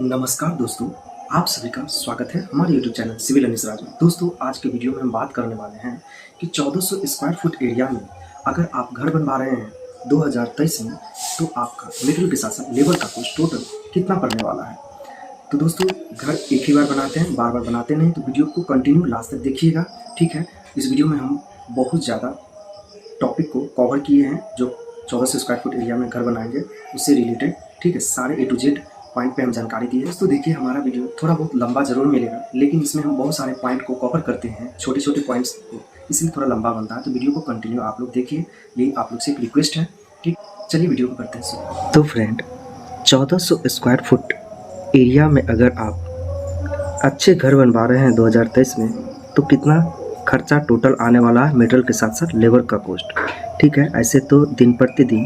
नमस्कार दोस्तों, आप सभी का स्वागत है हमारे YouTube चैनल सिविल एंड राज में। दोस्तों, आज के वीडियो में हम बात करने वाले हैं कि 1400 स्क्वायर फुट एरिया में अगर आप घर बनवा रहे हैं 2023 में, तो आपका मटेरियल के साथ साथ लेबर का कॉस्ट टोटल कितना पड़ने वाला है। तो दोस्तों, घर एक ही बार बनाते हैं, बार बार बनाते नहीं, तो वीडियो को कंटिन्यू लास्ट तक देखिएगा। ठीक है, इस वीडियो में हम बहुत ज़्यादा टॉपिक को कवर किए हैं जो 1400 स्क्वायर फुट एरिया में घर बनाएंगे उससे रिलेटेड। ठीक है, सारे A to Z पॉइंट पे हम जानकारी दी है। तो देखिए, हमारा वीडियो थोड़ा बहुत लंबा जरूर मिलेगा, लेकिन इसमें हम बहुत सारे पॉइंट को कवर करते हैं, छोटे छोटे पॉइंट्स को, इसलिए थोड़ा लंबा बनता है। तो वीडियो को कंटिन्यू आप लोग देखिए, यही आप लोग से एक रिक्वेस्ट है। ठीक, चलिए वीडियो को करते हैं शुरू। तो फ्रेंड, 1400 स्क्वायर फुट एरिया में अगर आप अच्छे घर बनवा रहे हैं 2023 में, तो कितना खर्चा टोटल आने वाला है मटेरियल के साथ साथ लेबर का कॉस्ट। ठीक है, ऐसे तो दिन प्रतिदिन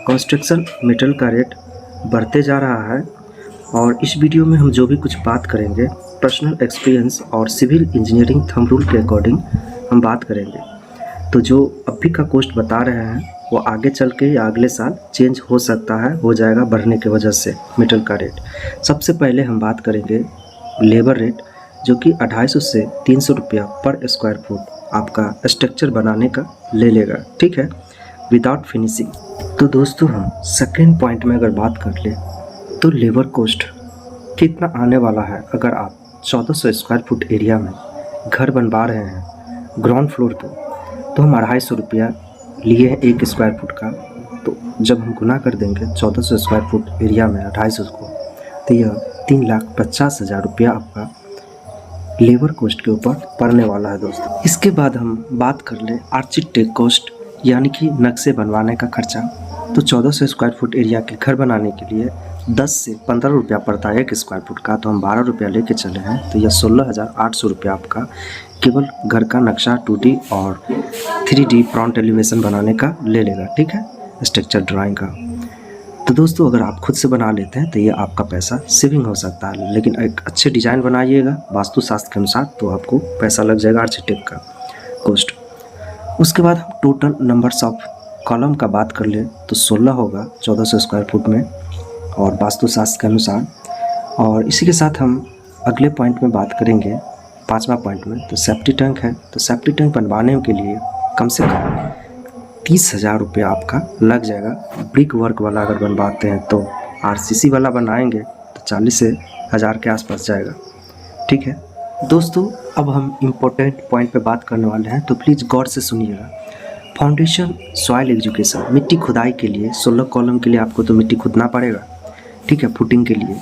कंस्ट्रक्शन मटेरियल का रेट बढ़ते जा रहा है, और इस वीडियो में हम जो भी कुछ बात करेंगे पर्सनल एक्सपीरियंस और सिविल इंजीनियरिंग थंब रूल के अकॉर्डिंग हम बात करेंगे। तो जो अभी का कॉस्ट बता रहे हैं वो आगे चल के या अगले साल चेंज हो सकता है, हो जाएगा बढ़ने की वजह से मटेरियल का रेट। सबसे पहले हम बात करेंगे लेबर रेट, जो कि 250 से 300 रुपया पर स्क्वायर फुट आपका स्ट्रक्चर बनाने का ले लेगा। ठीक है, विदाउट फिनिशिंग। तो दोस्तों, हम सेकेंड पॉइंट में अगर बात कर ले तो लेबर कॉस्ट कितना आने वाला है। अगर आप 1400 स्क्वायर फुट एरिया में घर बनवा रहे हैं ग्राउंड फ्लोर पे, तो हम 250 रुपया लिए हैं 1 स्क्वायर फुट का। तो जब हम गुना कर देंगे 1400 स्क्वायर फुट एरिया में 250 को, तो यह 3,50,000 रुपया आपका लेबर कॉस्ट के ऊपर पड़ने वाला है दोस्तों। इसके बाद हम बात कर ले आर्किटेक्ट कॉस्ट, यानी कि नक्शे बनवाने का खर्चा। तो 1400 स्क्वायर फुट एरिया के घर बनाने के लिए 10 से 15 रुपया पड़ता है 1 स्क्वायर फुट का, तो हम 12 रुपया लेके चले हैं। तो यह 16,800 रुपया आपका केवल घर का नक्शा 2D और 3D फ्रंट एलिवेशन बनाने का ले लेगा। ठीक है, स्ट्रक्चर ड्राइंग का। तो दोस्तों, अगर आप खुद से बना लेते हैं तो ये आपका पैसा सेविंग हो सकता है, लेकिन एक अच्छे डिज़ाइन बनाइएगा वास्तुशास्त्र के अनुसार, तो आपको पैसा लग जाएगा आर्किटेक्ट का कॉस्ट। उसके बाद हम टोटल नंबर्स ऑफ कॉलम का बात कर ले तो 16 होगा 1400 स्क्वायर फुट में, और वास्तुशास्त्र के अनुसार। और इसी के साथ हम अगले पॉइंट में बात करेंगे, 5वां पॉइंट में, तो सेफ्टी टैंक है। तो सेफ्टी टैंक बनवाने के लिए कम से कम 30,000 रुपया आपका लग जाएगा। ब्रिक वर्क वाला अगर बनवाते हैं तो, RCC वाला बनाएंगे तो 40 से 1000 के आसपास जाएगा। ठीक है दोस्तों, अब हम इम्पोर्टेंट पॉइंट पे बात करने वाले हैं, तो प्लीज़ गौर से सुनिएगा। फाउंडेशन सॉइल एजुकेशन, मिट्टी खुदाई के लिए 16 कॉलम के लिए आपको तो मिट्टी खुदना पड़ेगा। ठीक है, फुटिंग के लिए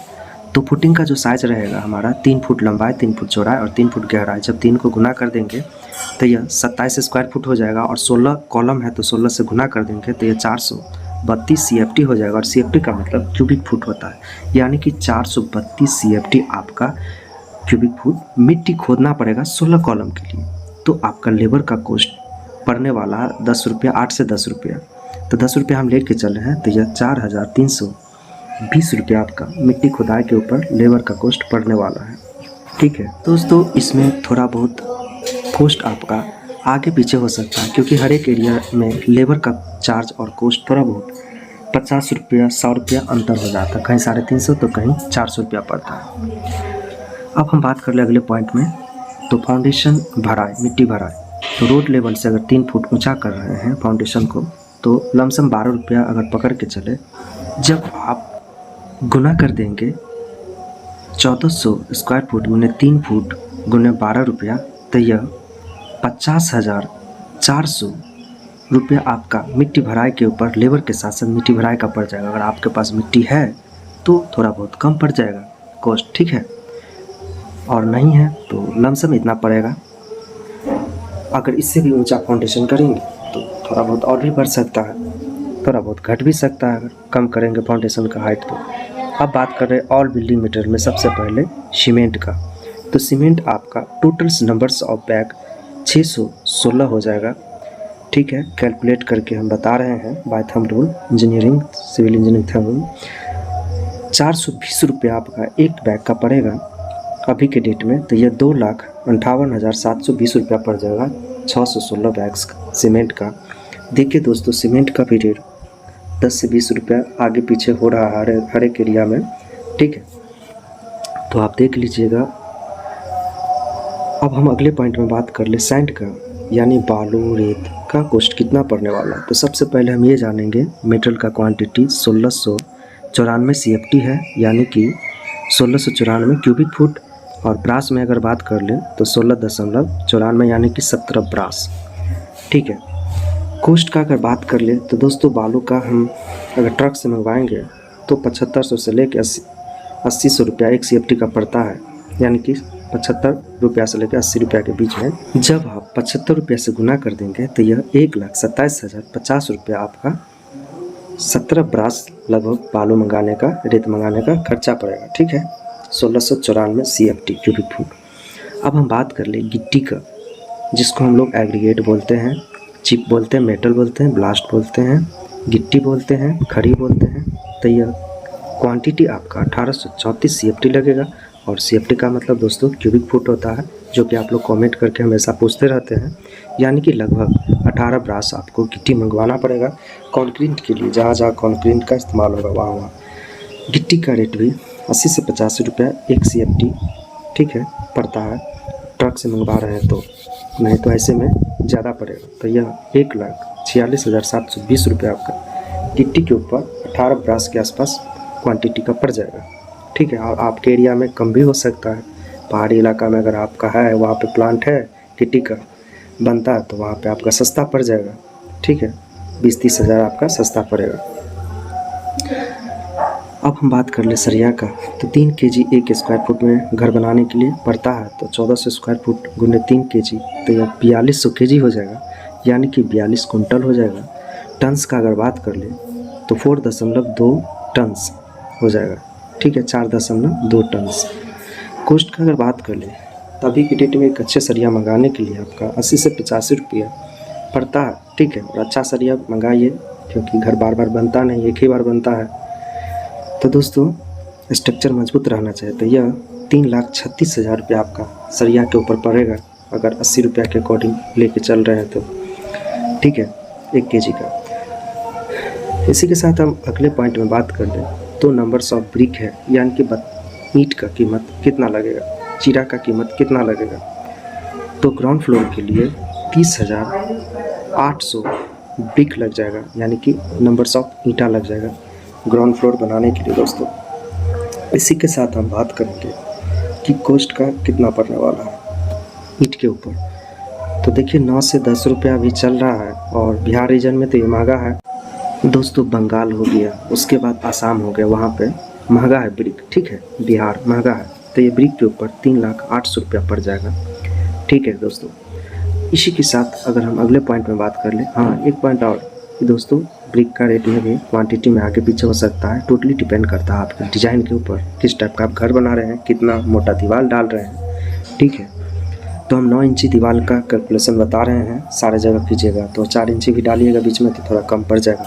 तो फुटिंग का जो साइज रहेगा हमारा 3 फुट लंबाई, 3 फुट चौड़ाई और 3 फुट गहराई। जब 3 को गुना कर देंगे तो यह 27 स्क्वायर फुट हो जाएगा, और 16 कॉलम है तो 16 से गुना कर देंगे तो यह 432 CFT हो जाएगा। और CFT का मतलब क्यूबिक फुट होता है, यानी कि 432 CFT आपका क्यूबिक फुट मिट्टी खोदना पड़ेगा 16 कॉलम के लिए। तो आपका लेबर का कॉस्ट पड़ने वाला है 10 रुपया, 8 से 10 रुपया। तो 10 रुपया हम लेके चले हैं, तो यह 4,320 रुपया आपका मिट्टी खुदाई के ऊपर लेबर का कॉस्ट पड़ने वाला है। ठीक है दोस्तों, इसमें थोड़ा बहुत कॉस्ट आपका आगे पीछे हो सकता है, क्योंकि हर एक एरिया में लेबर का चार्ज और कॉस्ट थोड़ा बहुत 50 रुपया 100 रुपया अंतर हो जाता है, कहीं 350 तो कहीं 400 रुपया पड़ता है। अब हम बात कर ले अगले पॉइंट में, तो फाउंडेशन भराई, मिट्टी भराई। तो रोड लेवल से अगर 3 फुट ऊंचा कर रहे हैं फाउंडेशन को, तो लमसम 12 रुपया अगर पकड़ के चले। जब आप गुना कर देंगे 1400 स्क्वायर फुट गुने 3 फुट गुने 12 रुपया, तो यह 50,400 रुपया आपका मिट्टी भराई के ऊपर लेबर के साथ साथ मिट्टी भराई का पड़ जाएगा। अगर आपके पास मिट्टी है तो थोड़ा बहुत कम पड़ जाएगा कॉस्ट। ठीक है, और नहीं है तो लमसम इतना पड़ेगा। अगर इससे भी ऊंचा फाउंडेशन करेंगे तो थोड़ा बहुत और भी बढ़ सकता है, थोड़ा बहुत घट भी सकता है अगर कम करेंगे फाउंडेशन का हाइट तो। अब बात कर रहे हैं ऑल बिल्डिंग मटेरियल में, सबसे पहले सीमेंट का। तो सीमेंट आपका टोटल्स नंबर्स ऑफ बैग 616 हो जाएगा। ठीक है, कैलकुलेट करके हम बता रहे हैं by thumb rule, engineering civil engineering thumb rule. 420 रुपया आपका एक बैग का पड़ेगा अभी के डेट में, तो यह 2,58,720 रुपया पड़ जाएगा 616 बैग्स सीमेंट का। देखिए दोस्तों, सीमेंट का भी रेट 10 से 20 रुपया आगे पीछे हो रहा है हर एक एरिया में। ठीक है, तो आप देख लीजिएगा। अब हम अगले पॉइंट में बात कर ले सैंड का, यानी बालू रेत का कॉस्ट कितना पड़ने वाला है। तो सबसे पहले हम ये जानेंगे मेटल का क्वांटिटी 1694 CFT है, यानी कि 1694 क्यूबिक फुट। और ब्रास में अगर बात कर ले तो 16.94 यानी कि 17 ब्रास। ठीक है। कॉस्ट का अगर बात कर ले तो दोस्तों बालू का हम अगर ट्रक से मंगवाएंगे तो 7500 से लेकर 80 रुपया 1 CFT का पड़ता है, यानी कि 75 रुपया से लेकर 80 रुपया के बीच में। जब आप 75 रुपया से गुना कर देंगे तो यह 1,27,050 रुपया आपका 17 ब्रास लगभग बालू मंगाने का, रेत मंगाने का खर्चा पड़ेगा। ठीक है, 1694 CFT क्यूबिक फुट। अब हम बात कर ले गिट्टी का, जिसको हम लोग एग्रीगेट बोलते हैं, चिप बोलते हैं, मेटल बोलते हैं, ब्लास्ट बोलते हैं, गिट्टी बोलते हैं, खड़ी बोलते हैं। तो यह क्वांटिटी आपका 1834 CFT लगेगा। और CFT का मतलब दोस्तों क्यूबिक फुट होता है, जो कि आप लोग कमेंट करके हमेशा पूछते रहते हैं। यानी कि लगभग 18 ब्रास आपको गिट्टी मंगवाना पड़ेगा कंक्रीट के लिए। जहाँ जहाँ कंक्रीट का इस्तेमाल होगा वहाँ गिट्टी का रेट भी 80 से 85 रुपया 1 CFT, ठीक है, पड़ता है। ट्रक से मंगवा रहे हैं तो, नहीं तो ऐसे में ज़्यादा पड़ेगा। तो यह 1,46,720 रुपया आपका गिट्टी के ऊपर 18 ब्रास के आसपास क्वांटिटी का पड़ जाएगा। ठीक है। और आपके एरिया में कम भी हो सकता है। पहाड़ी इलाका में अगर आपका है, वहाँ पे प्लांट है गिट्टी का बनता है, तो वहाँ पे आपका सस्ता पड़ जाएगा। ठीक है, 20-30 हज़ार आपका सस्ता पड़ेगा। अब हम बात कर ले सरिया का, तो 3 kg 1 स्क्वायर फुट में घर बनाने के लिए पड़ता है। तो 1400 स्क्वायर फुट गुने 3 kg, तो यह 4200 kg हो जाएगा, यानी कि 42 कुंटल हो जाएगा। टन्स का अगर बात कर ले तो 4.2 टन्स हो जाएगा। ठीक है, 4.2 टन्स। कॉस्ट का अगर बात कर ले तो अभी की डेट में एक अच्छे सरिया मंगाने के लिए आपका 80 से 85 रुपया पड़ता है। ठीक है, और अच्छा सरिया मंगाइए, क्योंकि घर बार बार बनता नहीं, एक ही बार बनता है। तो दोस्तों स्ट्रक्चर मजबूत रहना चाहिए। तो यह 3,36,000 रुपया आपका सरिया के ऊपर पड़ेगा, अगर 80 रुपया के अकॉर्डिंग लेके चल रहे हैं तो। ठीक है, 1 kg का। इसी के साथ हम अगले पॉइंट में बात कर लें तो नंबर्स ऑफ ब्रिक है, यानी कि ईंट का कीमत कितना लगेगा, चीरा का कीमत कितना लगेगा। तो ग्राउंड फ्लोर के लिए 30,800 ब्रिक लग जाएगा, यानी कि नंबर्स ऑफ ईंटा लग जाएगा ग्राउंड फ्लोर बनाने के लिए दोस्तों। इसी के साथ हम बात करेंगे कि कॉस्ट का कितना पड़ने वाला है ईंट के ऊपर। तो देखिए 9 से 10 रुपया अभी चल रहा है, और बिहार रीजन में तो ये महंगा है दोस्तों। बंगाल हो गया, उसके बाद आसाम हो गया, वहाँ पे महंगा है ब्रिक। ठीक है, बिहार महंगा है, तो ये ब्रिक के ऊपर 3,08,000 रुपया पड़ जाएगा। ठीक है दोस्तों। इसी के साथ अगर हम अगले पॉइंट में बात कर लें, हाँ एक पॉइंट और दोस्तों, ब्रिक का रेट में भी क्वांटिटी में आगे पीछे हो सकता है। टोटली डिपेंड करता है आपके डिज़ाइन के ऊपर, किस टाइप का आप घर बना रहे हैं, कितना मोटा दीवार डाल रहे हैं। ठीक है, तो हम 9 इंची दीवार का कैलकुलेशन बता रहे हैं, सारे जगह कीजिएगा। तो 4 इंची भी डालिएगा बीच में, तो थोड़ा कम पड़ जाएगा।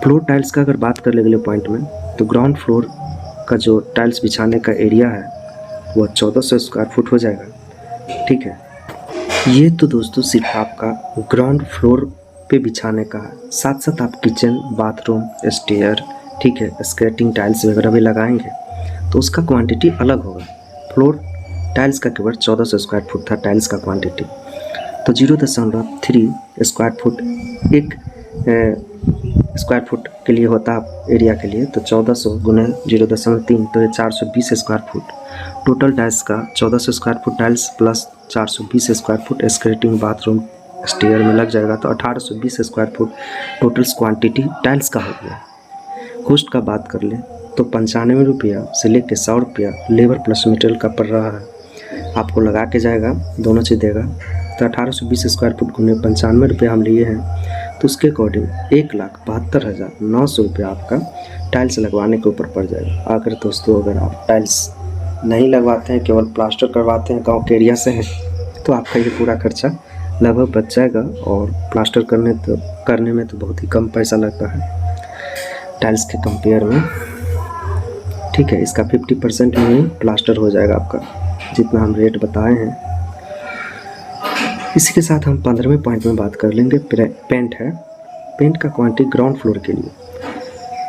फ्लोर टाइल्स का अगर बात कर ले अगले पॉइंट में, तो ग्राउंड फ्लोर का जो टाइल्स बिछाने का एरिया है वह 1400 स्क्वायर फुट हो जाएगा। ठीक है, ये तो दोस्तों सिर्फ आपका ग्राउंड फ्लोर पे बिछाने का है। साथ साथ आप किचन, बाथरूम, स्टेयर, ठीक है, स्केटिंग टाइल्स वगैरह भी लगाएंगे तो उसका क्वांटिटी अलग होगा। फ्लोर टाइल्स का केवल 1400 स्क्वायर फुट था टाइल्स का क्वांटिटी। तो 0.3 स्क्वायर फुट एक स्क्वायर फुट के लिए होता है एरिया के लिए। तो 1400 गुने 0.3, तो ये 420 स्क्वायर फुट। टोटल टाइल्स का 1400 square foot tiles plus 420 square foot skirting, bathroom, stair में लग जाएगा। तो 1820 square foot total quantity tiles का हो गया। कॉस्ट का बात कर ले तो 95 रुपया से लेकर 100 रुपया लेबर प्लस मटेरियल का पड़ रहा है। आपको लगा के जाएगा, दोनों चीज़ देगा। तो 1820 स्क्वायर फुट गुने 95 रुपया हम लिए हैं, तो उसके अकॉर्डिंग 1,72,900 रुपया आपका टाइल्स लगवाने के ऊपर पड़ जाएगा। अगर दोस्तों अगर आप टाइल्स नहीं लगवाते हैं, केवल प्लास्टर करवाते हैं, गाँव के एरिया से हैं, तो आपका ये पूरा खर्चा लगभग बच जाएगा। और प्लास्टर करने में तो बहुत ही कम पैसा लगता है टाइल्स के कंपेयर में। ठीक है, इसका 50% में ही प्लास्टर हो जाएगा आपका, जितना हम रेट बताए हैं। इसी के साथ हम 15वें पॉइंट में बात कर लेंगे पेंट है। पेंट का क्वांटिटी ग्राउंड फ्लोर के लिए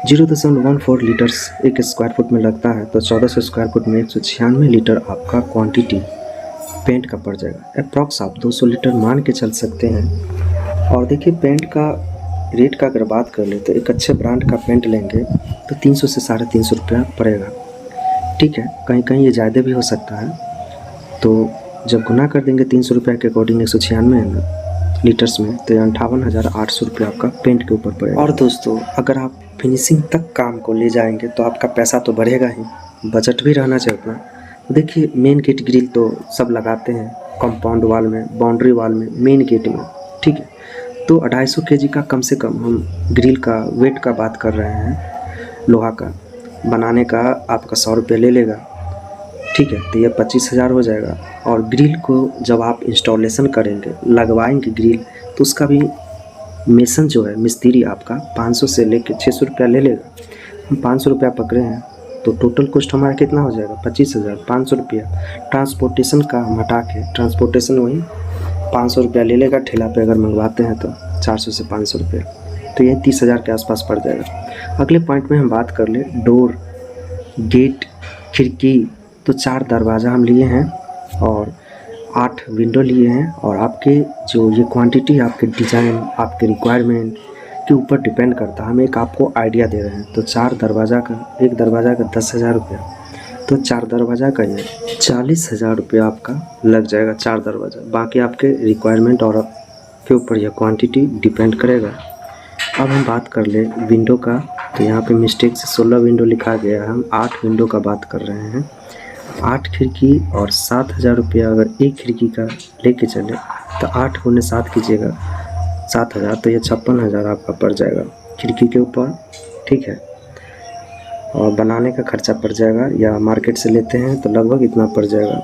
0.14 लीटर्स एक स्क्वायर फुट में लगता है, तो 1400 स्क्वायर फुट में 196 लीटर आपका क्वांटिटी पेंट का पड़ जाएगा। अप्रॉक्स आप 200 लीटर मान के चल सकते हैं। और देखिए पेंट का रेट का अगर बात कर ले तो एक अच्छे ब्रांड का पेंट लेंगे तो 300 से 350 रुपया पड़ेगा। ठीक है, कहीं कहीं ये ज़्यादा भी हो सकता है। तो जब गुना कर देंगे 300 रुपये के अकॉर्डिंग 196 लीटर्स में, तो 58,800 रुपये आपका पेंट के ऊपर पड़ेगा। और दोस्तों अगर आप फिनिशिंग तक काम को ले जाएंगे तो आपका पैसा तो बढ़ेगा ही, बजट भी रहना चाहिए उतना। देखिए मेन गेट ग्रिल तो सब लगाते हैं कंपाउंड वाल में, बाउंड्री वाल में, मेन गेट में। ठीक है, तो 250 केजी का कम से कम हम ग्रिल का वेट का बात कर रहे हैं। लोहा का बनाने का आपका 100 रुपये ले लेगा। ठीक है, तो ये 25,000 हो जाएगा। और ग्रिल को जब आप इंस्टॉलेशन करेंगे, लगवाएंगे ग्रिल, तो उसका भी मेसन जो है मिस्त्री आपका 500 से लेकर 600 रुपया ले लेगा। हम 500 रुपया पकड़े हैं, तो टोटल कॉस्ट हमारा कितना हो जाएगा? 25,500 रुपया। ट्रांसपोर्टेशन का हम हटा के, ट्रांसपोर्टेशन वही 500 रुपया ले लेगा ठेला पे, अगर मंगवाते हैं तो 400 से 500 रुपया, तो ये 30,000 के आसपास पड़ जाएगा। अगले पॉइंट में हम बात कर ले डोर, गेट, खिड़की, तो 4 दरवाज़ा हम लिए हैं और 8 विंडो लिए हैं। और आपके जो ये क्वांटिटी, आपके डिज़ाइन, आपके रिक्वायरमेंट के ऊपर डिपेंड करता है। हम एक आपको आइडिया दे रहे हैं। तो 4 दरवाज़ा का, एक दरवाज़ा का 10,000 रुपया, तो 4 दरवाज़ा का ये 40,000 रुपया आपका लग जाएगा 4 दरवाज़ा। बाकी आपके रिक्वायरमेंट और के ऊपर यह क्वांटिटी डिपेंड करेगा। अब हम बात कर ले विंडो का, तो यहाँ पे मिस्टेक से 16 विंडो लिखा गया है, हम 8 विंडो का बात कर रहे हैं। 8 खिड़की और 7,000 रुपया अगर एक खिड़की का लेके चले, तो 8 गुने 7 कीजिएगा, 7,000, तो ये 56,000 आपका पड़ जाएगा खिड़की के ऊपर। ठीक है, और बनाने का खर्चा पड़ जाएगा, या मार्केट से लेते हैं तो लगभग इतना पड़ जाएगा।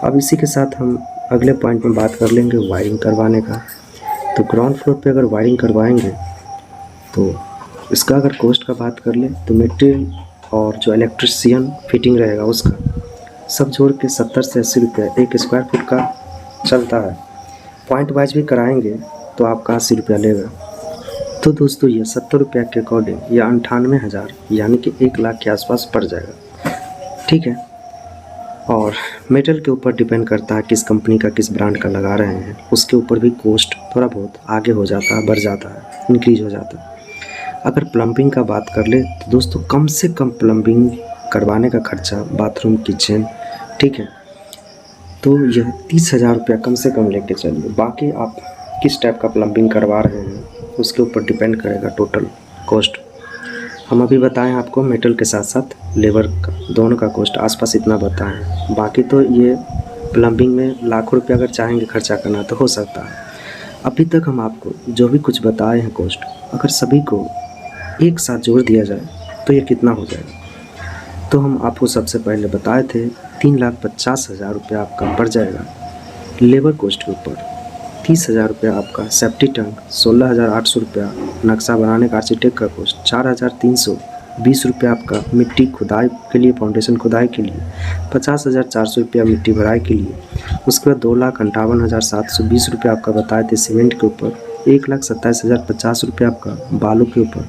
अब इसी के साथ हम अगले पॉइंट में बात कर लेंगे वायरिंग करवाने का। तो ग्राउंड फ्लोर पे अगर वायरिंग करवाएंगे तो इसका अगर कॉस्ट का बात कर ले, तो मटेरियल और जो इलेक्ट्रिशियन फिटिंग रहेगा उसका सब जोड़ के 70 से 80 रुपये एक स्क्वायर फुट का चलता है। पॉइंट वाइज भी कराएंगे तो आपका 80 रुपया लेगा। तो दोस्तों ये 70 रुपये के अकॉर्डिंग या 98,000 यानी कि 1 लाख के आसपास पड़ जाएगा। ठीक है, और मेटल के ऊपर डिपेंड करता है किस कंपनी का, किस ब्रांड का लगा रहे हैं, उसके ऊपर भी कॉस्ट थोड़ा बहुत आगे हो जाता है, बढ़ जाता है, इंक्रीज हो जाता है। अगर प्लम्बिंग का बात कर ले तो दोस्तों कम से कम प्लम्बिंग करवाने का खर्चा, बाथरूम, किचन, ठीक है, तो यह 30,000 रुपया कम से कम लेके चलिए। बाकी आप किस टाइप का प्लम्बिंग करवा रहे हैं उसके ऊपर डिपेंड करेगा टोटल कॉस्ट। हम अभी बताएं आपको मेटल के साथ साथ लेबर का, दोनों का कॉस्ट आसपास इतना बताएं। बाकी तो ये प्लम्बिंग में लाखों रुपया अगर चाहेंगे खर्चा करना तो हो सकता है। अभी तक हम आपको जो भी कुछ बताए हैं कॉस्ट, अगर सभी को एक साथ जोड़ दिया जाए तो ये कितना हो जाएगा? तो हम आपको सबसे पहले बताए थे 3,50,000 रुपया आपका पड़ जाएगा लेबर कॉस्ट के ऊपर। 30,000 रुपया आपका सेफ्टी टैंक, 16,800 रुपया नक्शा बनाने का आर्किटेक्ट का कॉस्ट, 4,320 रुपया आपका मिट्टी खुदाई के लिए, फाउंडेशन खुदाई के लिए, 50,400 रुपया मिट्टी भराई के लिए। उसके बाद 2,58,720 रुपया आपका बताए थे सीमेंट के ऊपर, 1,27,050 रुपया आपका बालू के ऊपर,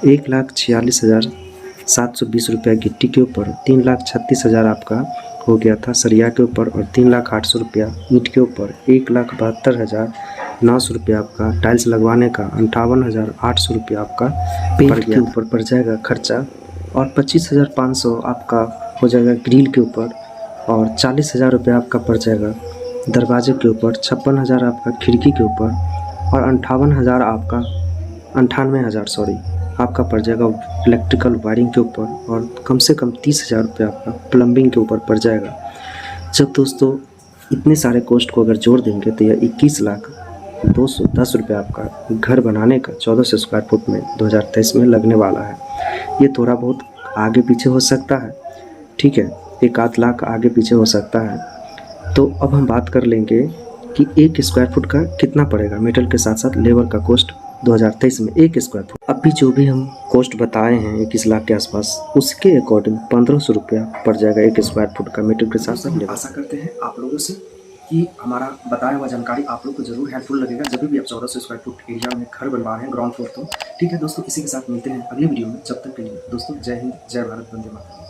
1,46,720 रुपया गिट्टी के ऊपर, 3,36,000 आपका हो गया था सरिया के ऊपर, और 3,08,000 रुपया ईंट के ऊपर, 1,72,900 रुपया आपका टाइल्स लगवाने का, 58,800 रुपया आपका पेंट के ऊपर पड़ जाएगा खर्चा, और 25,500 आपका हो जाएगा ग्रिल के ऊपर, और 40,000 रुपया आपका पड़ जाएगा दरवाजे के ऊपर, 56,000 आपका खिड़की के ऊपर, और 98,000 आपका पड़ जाएगा इलेक्ट्रिकल वायरिंग के ऊपर, और कम से कम 30,000 रुपये आपका प्लम्बिंग के ऊपर पड़ जाएगा। जब दोस्तों इतने सारे कॉस्ट को अगर जोड़ देंगे तो यह 21,210 रुपये आपका घर बनाने का 1400 स्क्वायर फुट में 2023 में लगने वाला है। ये थोड़ा बहुत आगे पीछे हो सकता है, ठीक है, 1 लाख आगे पीछे हो सकता है। तो अब हम बात कर लेंगे कि 1 स्क्वायर फुट का कितना पड़ेगा मेटल के साथ साथ लेबर का कॉस्ट 2023 में 1 स्क्वायर फुट। अभी जो भी हम कॉस्ट बताए हैं 21 लाख के आसपास, उसके अकॉर्डिंग 1,500 रुपया पड़ जाएगा 1 स्क्वायर फुट का मेटल के साथ साथ लेबर। आशा करते हैं आप लोगों से कि हमारा बताया हुआ जानकारी आप लोग को जरूर हेल्पफुल लगेगा जब भी आप 1400 स्क्वायर फुट एरिया में घर बनवा रहे हैं ग्राउंड फ्लोर। तो ठीक है दोस्तों, इसी के साथ मिलते हैं अगली वीडियो में। जब तक के लिए दोस्तों, जय हिंद, जय भारत, वंदे मातरम।